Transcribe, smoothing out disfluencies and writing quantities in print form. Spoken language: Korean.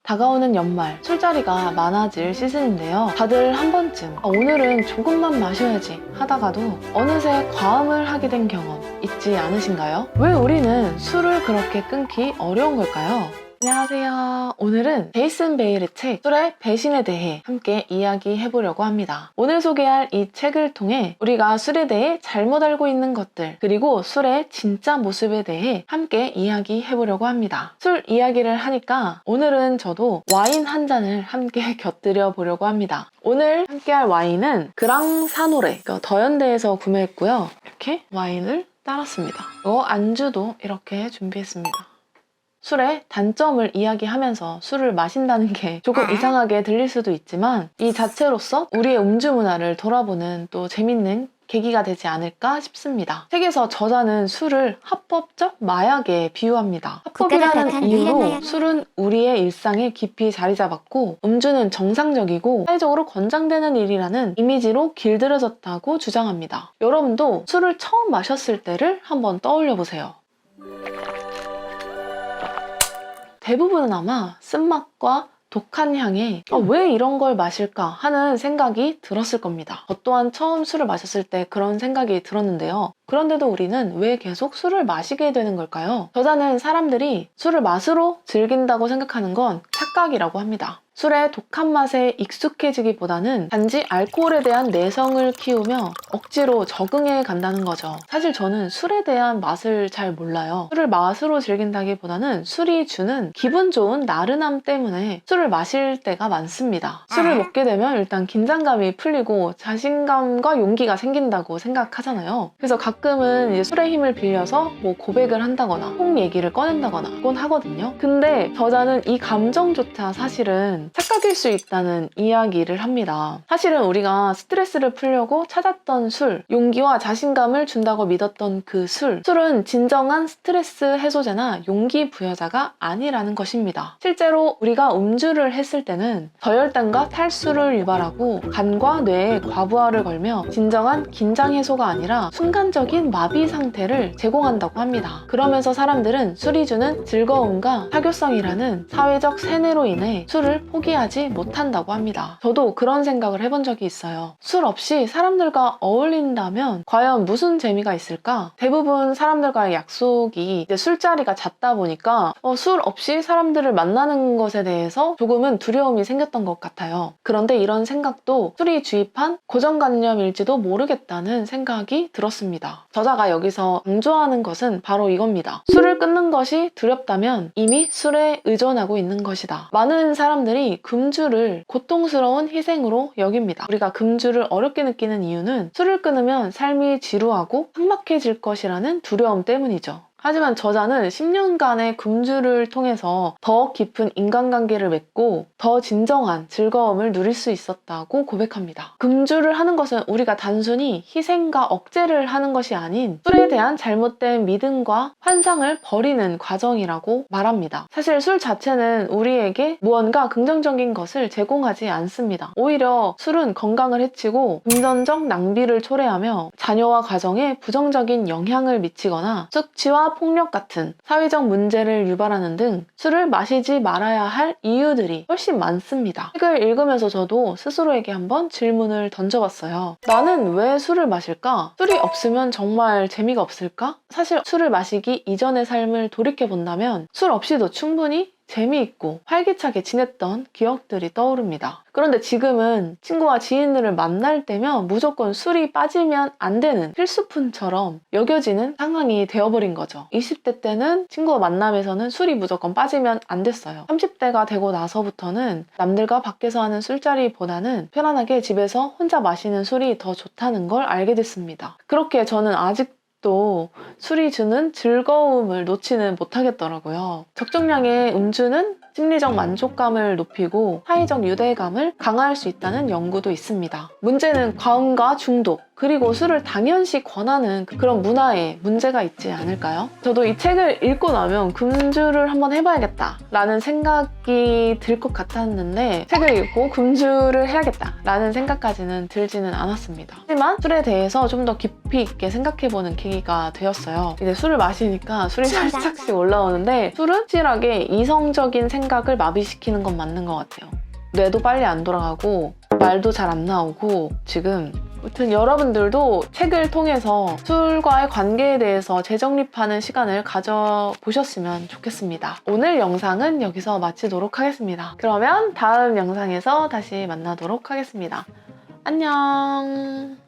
다가오는 연말, 술자리가 많아질 시즌인데요. 다들 한 번쯤 오늘은 조금만 마셔야지 하다가도 어느새 과음을 하게 된 경험 있지 않으신가요? 왜 우리는 술을 그렇게 끊기 어려운 걸까요? 안녕하세요. 오늘은 제이슨 베일의 책 술의 배신에 대해 함께 이야기해보려고 합니다. 오늘 소개할 이 책을 통해 우리가 술에 대해 잘못 알고 있는 것들 그리고 술의 진짜 모습에 대해 함께 이야기해보려고 합니다. 술 이야기를 하니까 오늘은 저도 와인 한 잔을 함께 곁들여 보려고 합니다. 오늘 함께할 와인은 그랑사노레 더현대에서 구매했고요. 이렇게 와인을 따랐습니다. 그리고 안주도 이렇게 준비했습니다. 술의 단점을 이야기하면서 술을 마신다는 게 조금 이상하게 들릴 수도 있지만 이 자체로서 우리의 음주 문화를 돌아보는 또 재밌는 계기가 되지 않을까 싶습니다. 책에서 저자는 술을 합법적 마약에 비유합니다. 합법이라는 이유로 술은 우리의 일상에 깊이 자리 잡았고 음주는 정상적이고 사회적으로 권장되는 일이라는 이미지로 길들여졌다고 주장합니다. 여러분도 술을 처음 마셨을 때를 한번 떠올려 보세요. 대부분은 아마 쓴맛과 독한 향에 왜 이런 걸 마실까 하는 생각이 들었을 겁니다. 저 또한 처음 술을 마셨을 때 그런 생각이 들었는데요. 그런데도 우리는 왜 계속 술을 마시게 되는 걸까요? 저자는 사람들이 술을 맛으로 즐긴다고 생각하는 건 착각이라고 합니다. 술의 독한 맛에 익숙해지기보다는 단지 알코올에 대한 내성을 키우며 억지로 적응해 간다는 거죠. 사실 저는 술에 대한 맛을 잘 몰라요. 술을 맛으로 즐긴다기보다는 술이 주는 기분 좋은 나른함 때문에 술을 마실 때가 많습니다. 술을 먹게 되면 일단 긴장감이 풀리고 자신감과 용기가 생긴다고 생각하잖아요. 그래서 가끔은 이제 술의 힘을 빌려서 뭐 고백을 한다거나 속 얘기를 꺼낸다거나 그건 하거든요. 근데 저자는 이 감정조차 사실은 착각일 수 있다는 이야기를 합니다. 사실은 우리가 스트레스를 풀려고 찾았던 술, 용기와 자신감을 준다고 믿었던 그 술은 진정한 스트레스 해소제나 용기 부여자가 아니라는 것입니다. 실제로 우리가 음주를 했을 때는 저혈당과 탈수를 유발하고 간과 뇌에 과부하를 걸며 진정한 긴장 해소가 아니라 순간적인 마비 상태를 제공한다고 합니다. 그러면서 사람들은 술이 주는 즐거움과 사교성이라는 사회적 세뇌로 인해 술을 포기하지 못한다고 합니다. 저도 그런 생각을 해본 적이 있어요. 술 없이 사람들과 어울린다면 과연 무슨 재미가 있을까? 대부분 사람들과의 약속이 이제 술자리가 잦다 보니까 술 없이 사람들을 만나는 것에 대해서 조금은 두려움이 생겼던 것 같아요. 그런데 이런 생각도 술이 주입한 고정관념일지도 모르겠다는 생각이 들었습니다. 저자가 여기서 강조하는 것은 바로 이겁니다. 술을 끊는 것이 두렵다면 이미 술에 의존하고 있는 것이다. 많은 사람들이 금주를 고통스러운 희생으로 여깁니다. 우리가 금주를 어렵게 느끼는 이유는 술을 끊으면 삶이 지루하고 삭막해질 것이라는 두려움 때문이죠. 하지만 저자는 10년간의 금주를 통해서 더 깊은 인간관계를 맺고 더 진정한 즐거움을 누릴 수 있었다고 고백합니다. 금주를 하는 것은 우리가 단순히 희생과 억제를 하는 것이 아닌 술에 대한 잘못된 믿음과 환상을 버리는 과정이라고 말합니다. 사실 술 자체는 우리에게 무언가 긍정적인 것을 제공하지 않습니다. 오히려 술은 건강을 해치고 금전적 낭비를 초래하며 자녀와 가정에 부정적인 영향을 미치거나 숙취와 폭력 같은 사회적 문제를 유발하는 등 술을 마시지 말아야 할 이유들이 훨씬 많습니다. 책을 읽으면서 저도 스스로에게 한번 질문을 던져봤어요. 나는 왜 술을 마실까? 술이 없으면 정말 재미가 없을까? 사실 술을 마시기 이전의 삶을 돌이켜본다면 술 없이도 충분히 재미있고 활기차게 지냈던 기억들이 떠오릅니다. 그런데 지금은 친구와 지인들을 만날 때면 무조건 술이 빠지면 안 되는 필수품처럼 여겨지는 상황이 되어버린 거죠. 20대 때는 친구와 만남에서는 술이 무조건 빠지면 안 됐어요. 30대가 되고 나서부터는 남들과 밖에서 하는 술자리보다는 편안하게 집에서 혼자 마시는 술이 더 좋다는 걸 알게 됐습니다. 그렇게 저는 또 술이 주는 즐거움을 놓지는 못하겠더라고요. 적정량의 음주는 심리적 만족감을 높이고 사회적 유대감을 강화할 수 있다는 연구도 있습니다. 문제는 과음과 중독, 그리고 술을 당연시 권하는 그런 문화에 문제가 있지 않을까요? 저도 이 책을 읽고 나면 금주를 한번 해봐야겠다 라는 생각이 들 것 같았는데 책을 읽고 금주를 해야겠다 라는 생각까지는 들지는 않았습니다. 하지만 술에 대해서 좀 더 깊이 있게 생각해보는 계기가 되었어요. 이제 술을 마시니까 술이 살짝씩 올라오는데 술은 확실하게 이성적인 생각을 마비시키는 건 맞는 것 같아요. 뇌도 빨리 안 돌아가고 말도 잘 안 나오고 지금 아무튼 여러분들도 책을 통해서 술과의 관계에 대해서 재정립하는 시간을 가져보셨으면 좋겠습니다. 오늘 영상은 여기서 마치도록 하겠습니다. 그러면 다음 영상에서 다시 만나도록 하겠습니다. 안녕.